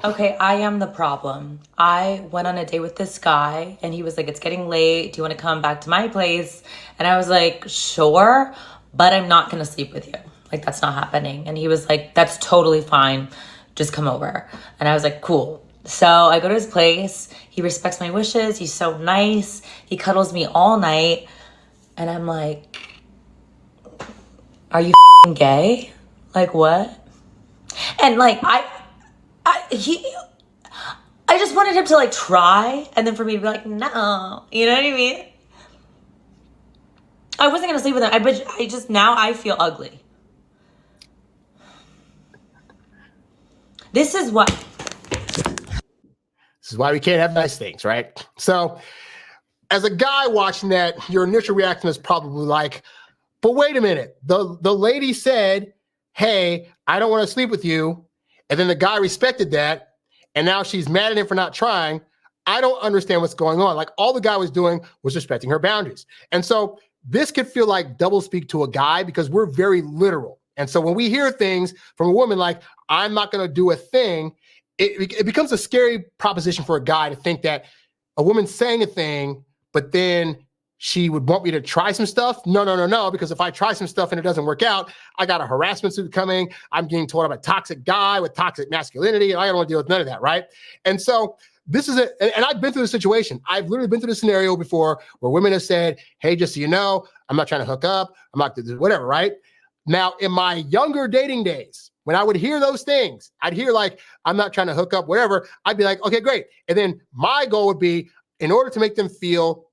Okay, I am the problem. I went on a date with this guy and he was like, it's getting late. Do you want to come back to my place? And I was like, sure, but I'm not going to sleep with you. Like, that's not happening. And he was like, that's totally fine. Just come over. And I was like, cool. So I go to his place. He respects my wishes. He's so nice. He cuddles me all night. And I'm like, are you gay? Like, what? And like, he I just wanted him to like try and then for me to be like, no. You know what I mean? I wasn't going to sleep with him. But I just, now I feel ugly. This is what. This is why we can't have nice things, right? So as a guy watching that, your initial reaction is probably like, but wait a minute. The lady said, hey, I don't want to sleep with you. And then the guy respected that. And now she's mad at him for not trying. I don't understand what's going on. Like, all the guy was doing was respecting her boundaries. And so this could feel like doublespeak to a guy because we're very literal. And so when we hear things from a woman like, I'm not going to do a thing, it becomes a scary proposition for a guy to think that a woman's saying a thing, but then she would want me to try some stuff. No. Because if I try some stuff and it doesn't work out, I got a harassment suit coming. I'm getting told I'm a toxic guy with toxic masculinity. And I don't want to deal with none of that, right? And so this is and I've been through this situation. I've literally been through this scenario before where women have said, hey, just so you know, I'm not trying to hook up. I'm not going to do whatever, right? Now, in my younger dating days, when I would hear those things, I'd hear like, I'm not trying to hook up, whatever. I'd be like, okay, great. And then my goal would be, in order to make them feel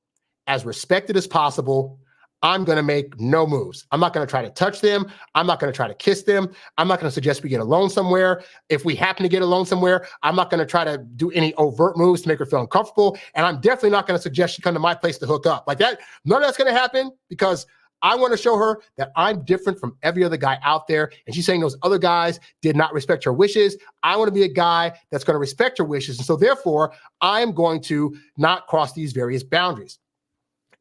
as respected as possible, I'm going to make no moves. I'm not going to try to touch them. I'm not going to try to kiss them. I'm not going to suggest we get alone somewhere. If we happen to get alone somewhere, I'm not going to try to do any overt moves to make her feel uncomfortable. And I'm definitely not going to suggest she come to my place to hook up. Like that, none of that's going to happen because I want to show her that I'm different from every other guy out there. And she's saying those other guys did not respect her wishes. I want to be a guy that's going to respect her wishes. And so therefore, I'm going to not cross these various boundaries.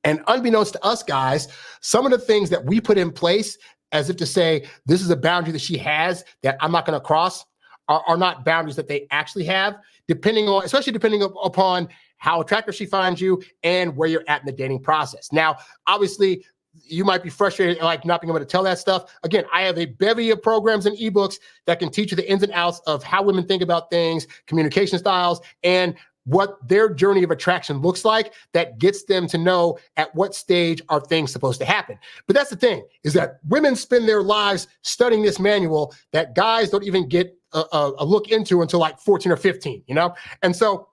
And unbeknownst to us guys, some of the things that we put in place as if to say, this is a boundary that she has that I'm not going to cross are not boundaries that they actually have, especially depending upon how attractive she finds you and where you're at in the dating process. Now, obviously, you might be frustrated like not being able to tell that stuff. Again, I have a bevy of programs and ebooks that can teach you the ins and outs of how women think about things, communication styles, and what their journey of attraction looks like that gets them to know at what stage are things supposed to happen. But that's the thing, is that women spend their lives studying this manual that guys don't even get a look into until like 14 or 15, you know? And so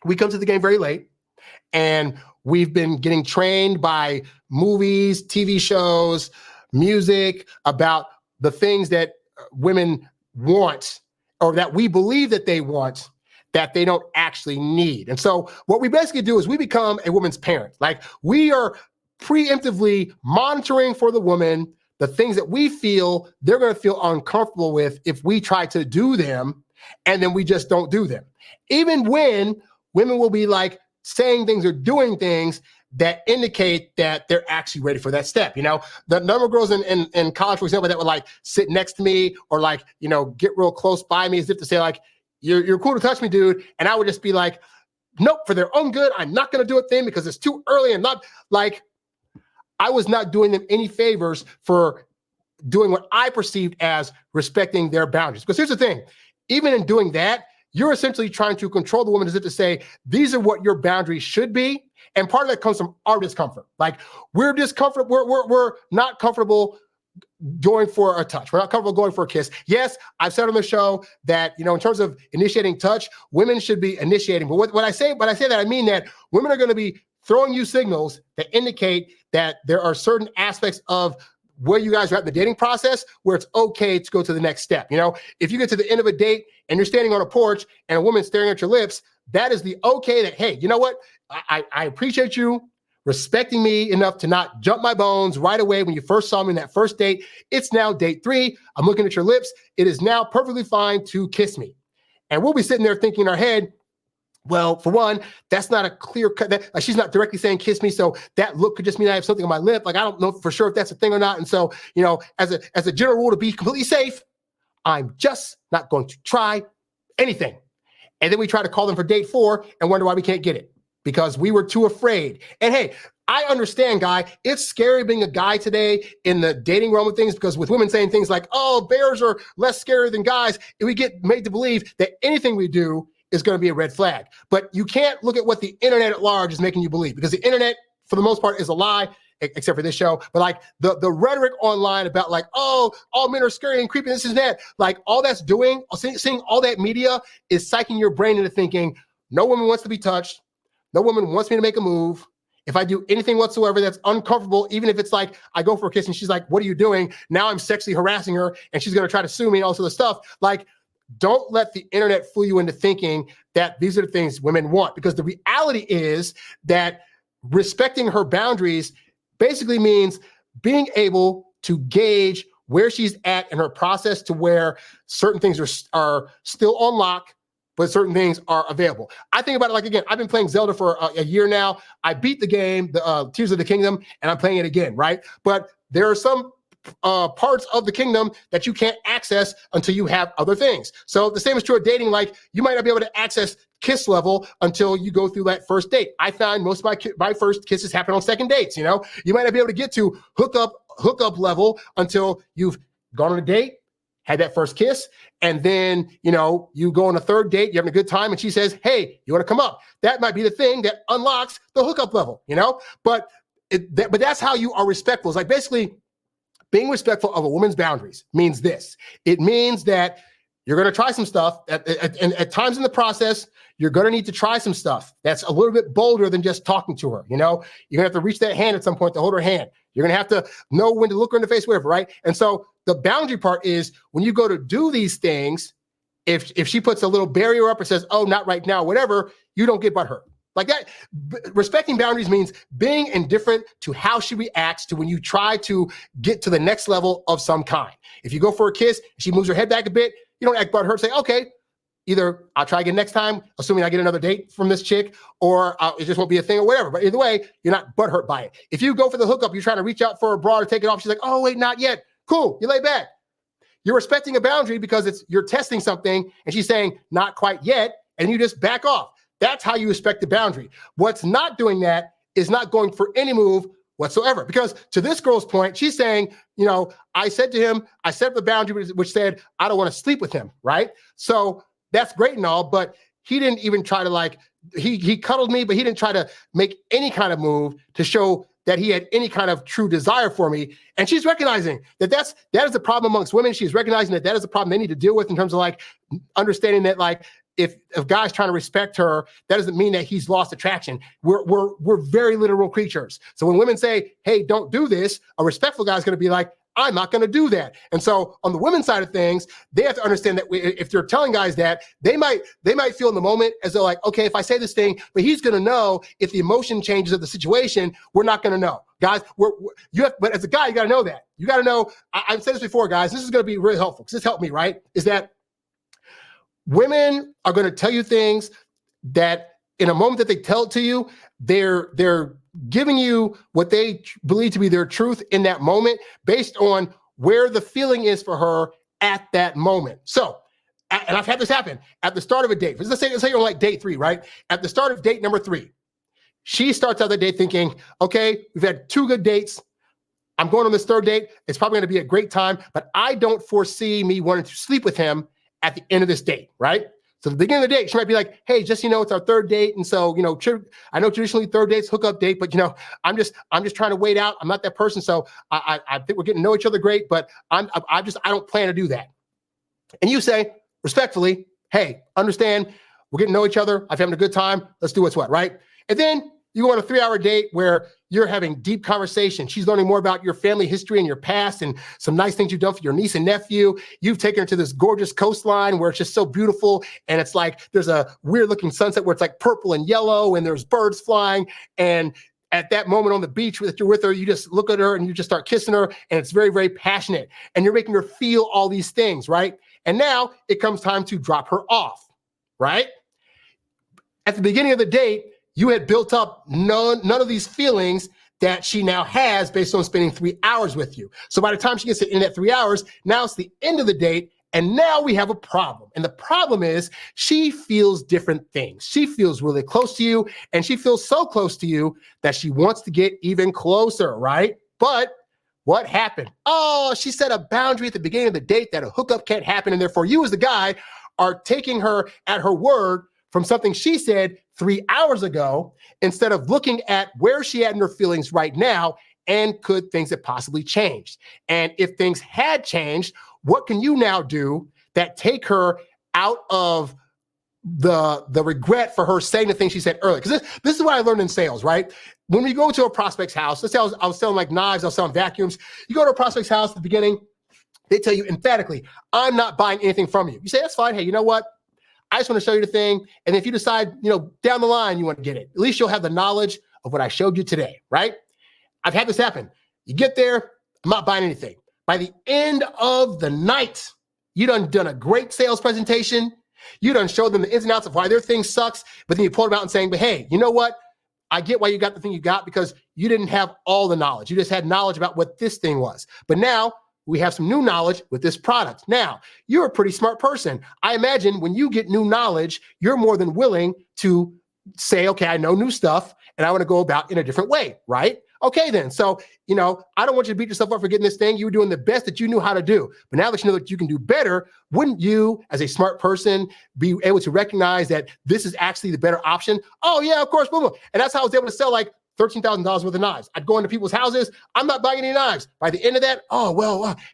we come to the game very late, and we've been getting trained by movies, TV shows, music about the things that women want or that we believe that they want that they don't actually need. And so what we basically do is we become a woman's parent. Like, we are preemptively monitoring for the woman the things that we feel they're going to feel uncomfortable with if we try to do them, and then we just don't do them. Even when women will be like saying things or doing things that indicate that they're actually ready for that step. You know, the number of girls in college, for example, that would like sit next to me or like, you know, get real close by me as if to say like, you're cool to touch me, dude. And I would just be like, nope, for their own good, I'm not going to do a thing because it's too early. And not like, I was not doing them any favors for doing what I perceived as respecting their boundaries. Because here's the thing, even in doing that, you're essentially trying to control the woman as if to say, these are what your boundaries should be. And part of that comes from our discomfort. Like, we're not comfortable going for a touch. We're not comfortable going for a kiss. Yes, I've said on the show that, you know, in terms of initiating touch, women should be initiating. But when I say that, I mean that women are going to be throwing you signals that indicate that there are certain aspects of where you guys are at in the dating process where it's okay to go to the next step. You know, if you get to the end of a date and you're standing on a porch and a woman's staring at your lips, that is the okay that, hey, you know what? I appreciate you respecting me enough to not jump my bones right away when you first saw me in that first date. It's now date 3. I'm looking at your lips. It is now perfectly fine to kiss me. And we'll be sitting there thinking in our head, well, for one, that's not a clear cut. She's not directly saying kiss me, so that look could just mean I have something on my lip. Like, I don't know for sure if that's a thing or not. And so, you know, as a general rule, to be completely safe, I'm just not going to try anything. And then we try to call them for date 4 and wonder why we can't get it because we were too afraid. And hey, I understand, guy. It's scary being a guy today in the dating realm of things because with women saying things like, oh, bears are less scary than guys, we get made to believe that anything we do is going to be a red flag. But you can't look at what the internet at large is making you believe because the internet, for the most part, is a lie, except for this show. But like the rhetoric online about like, oh, all men are scary and creepy, this and that, like all that's doing, seeing all that media is psyching your brain into thinking, no woman wants to be touched. No woman wants me to make a move. If I do anything whatsoever that's uncomfortable, even if it's like I go for a kiss and she's like, what are you doing? Now I'm sexually harassing her and she's going to try to sue me and all sorts of stuff. Like, don't let the internet fool you into thinking that these are the things women want because the reality is that respecting her boundaries basically means being able to gauge where she's at in her process to where certain things are still on lock, but certain things are available. I think about it like, again, I've been playing Zelda for a year now. I beat the game, the Tears of the Kingdom, and I'm playing it again, right? But there are some parts of the kingdom that you can't access until you have other things. So the same is true of dating. Like you might not be able to access kiss level until you go through that first date. I find most of my first kisses happen on second dates. You know, you might not be able to get to hookup level until you've gone on a date, had that first kiss, and then, you know, you go on a third date, you're having a good time, and she says, hey, you want to come up? That might be the thing that unlocks the hookup level, you know? But that's how you are respectful. It's like basically being respectful of a woman's boundaries means this. It means that you're going to try some stuff. At times in the process, you're going to need to try some stuff that's a little bit bolder than just talking to her. You know, you're going to have to reach that hand at some point to hold her hand. You're going to have to know when to look her in the face, whatever, right? And so the boundary part is when you go to do these things, if she puts a little barrier up or says, oh, not right now, whatever, you don't get butthurt. Like that, respecting boundaries means being indifferent to how she reacts to when you try to get to the next level of some kind. If you go for a kiss, she moves her head back a bit, you don't act butthurt, say, okay, either I'll try again next time, assuming I get another date from this chick, or it just won't be a thing or whatever. But either way, you're not butthurt by it. If you go for the hookup, you're trying to reach out for a bra to take it off. She's like, oh, wait, not yet. Cool, you lay back. You're respecting a boundary because you're testing something and she's saying, not quite yet, and you just back off. That's how you respect the boundary. What's not doing that is not going for any move whatsoever. Because to this girl's point, she's saying, you know, I said to him, I set up the boundary which said, I don't want to sleep with him, right? So that's great and all, but he didn't even try to like, he cuddled me, but he didn't try to make any kind of move to show that he had any kind of true desire for me. And she's recognizing that is a problem amongst women. She's recognizing that is a problem they need to deal with in terms of like understanding that like, if a guy's trying to respect her, that doesn't mean that he's lost attraction. We're very literal creatures. So when women say, hey, don't do this, a respectful guy's going to be like, I'm not going to do that. And so on the women's side of things, they have to understand that if they're telling guys that, they might feel in the moment as though like, okay, if I say this thing, but he's going to know if the emotion changes of the situation, we're not going to know. Guys, but as a guy, you got to know that. You got to know, I've said this before, guys, this is going to be really helpful because this helped me, right? Is that women are going to tell you things that in a moment that they tell it to you, they're giving you what they believe to be their truth in that moment based on where the feeling is for her at that moment. So, and I've had this happen at the start of a date. Let's say you're on like date 3, right? At the start of date number 3, she starts out the date thinking, okay, we've had 2 good dates. I'm going on this 3rd date. It's probably going to be a great time, but I don't foresee me wanting to sleep with him at the end of this date, right? So at the beginning of the date, she might be like, hey, just, you know, it's our 3rd date. And so, you know, I know traditionally 3rd dates hookup date, but, you know, I'm just trying to wait out. I'm not that person. So I think we're getting to know each other great, but I don't plan to do that. And you say respectfully, hey, understand, we're getting to know each other. I'm having a good time. Let's do what's what, right? And then you go on a 3-hour date where you're having deep conversation. She's learning more about your family history and your past and some nice things you've done for your niece and nephew. You've taken her to this gorgeous coastline where it's just so beautiful. And it's like, there's a weird looking sunset where it's like purple and yellow and there's birds flying. And at that moment on the beach that you're with her, you just look at her and you just start kissing her. And it's very, very passionate. And you're making her feel all these things, right? And now it comes time to drop her off, right? At the beginning of the date, you had built up none of these feelings that she now has based on spending 3 hours with you. So by the time she gets to the end of that 3 hours, now it's the end of the date And now we have a problem. And the problem is she feels different things. She feels really close to you, and she feels so close to you that she wants to get even closer, right? But what happened? Oh, she set a boundary at the beginning of the date that a hookup can't happen. And therefore you as the guy are taking her at her word from something she said 3 hours ago, instead of looking at where she at in her feelings right now, and could things have possibly changed? And if things had changed, what can you now do that take her out of the regret for her saying the things she said earlier? Because this is what I learned in sales, right? When we go to a prospect's house, let's say I was selling like knives, I was selling vacuums. You go to a prospect's house at the beginning, they tell you emphatically, I'm not buying anything from you. You say, that's fine. Hey, you know what? I just want to show you the thing. And if you decide, down the line, you want to get it, at least you'll have the knowledge of what I showed you today, right? I've had this happen. You get there, I'm not buying anything. By the end of the night, you done a great sales presentation. You done showed them the ins and outs of why their thing sucks, but then you pulled them out and saying, but hey, you know what? I get why you got the thing you got, because you didn't have all the knowledge. You just had knowledge about what this thing was. But now we have some new knowledge with this product. Now, you're a pretty smart person. I imagine when you get new knowledge, you're more than willing to say, okay, I know new stuff and I want to go about in a different way, right? Okay, then. So, I don't want you to beat yourself up for getting this thing. You were doing the best that you knew how to do. But now that you know that you can do better, wouldn't you, as a smart person, be able to recognize that this is actually the better option? Oh, yeah, of course. Boom, boom. And that's how I was able to sell like $13,000 worth of knives. I'd go into people's houses. I'm not buying any knives. By the end of that,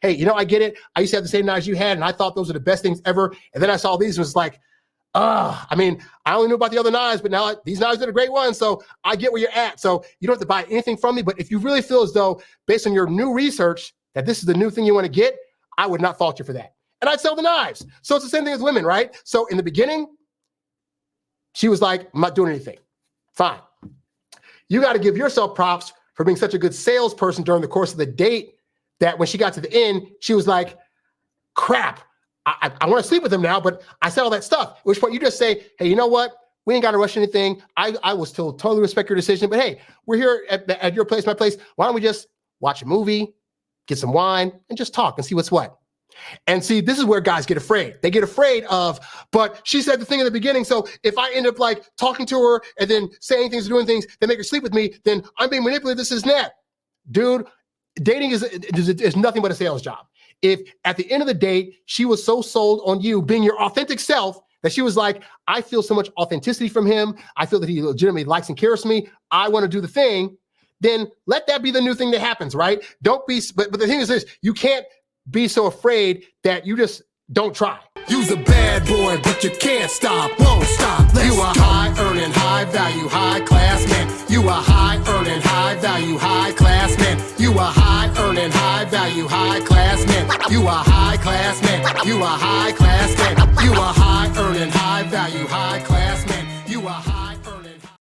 hey, I get it. I used to have the same knives you had, and I thought those were the best things ever. And then I saw these, and was like, I only knew about the other knives, but now these knives are the great ones. So I get where you're at. So you don't have to buy anything from me. But if you really feel as though, based on your new research, that this is the new thing you want to get, I would not fault you for that. And I'd sell the knives. So it's the same thing as women, right? So in the beginning, she was like, I'm not doing anything. Fine. You got to give yourself props for being such a good salesperson during the course of the date that when she got to the end, she was like, crap. I want to sleep with him now, but I said all that stuff. At which point you just say, hey, you know what? We ain't got to rush anything. I will still totally respect your decision, but hey, we're here at your place, my place. Why don't we just watch a movie, get some wine, and just talk and see what's what? And see, this is where guys get afraid. They get afraid of, but she said the thing in the beginning. So if I end up like talking to her and then saying things, doing things that make her sleep with me, then I'm being manipulated. This is that. Dude, dating is nothing but a sales job. If at the end of the date, she was so sold on you being your authentic self that she was like, I feel so much authenticity from him. I feel that he legitimately likes and cares for me. I want to do the thing. Then let that be the new thing that happens, right? Don't be, but the thing is this, you can't be so afraid that you just don't try. You's a bad boy, but you can't stop, won't stop. You a high earning, high value, high class man. You a high earning, high value, high class man. You a high earning, high value, high class man. You a high class man. You a high class man.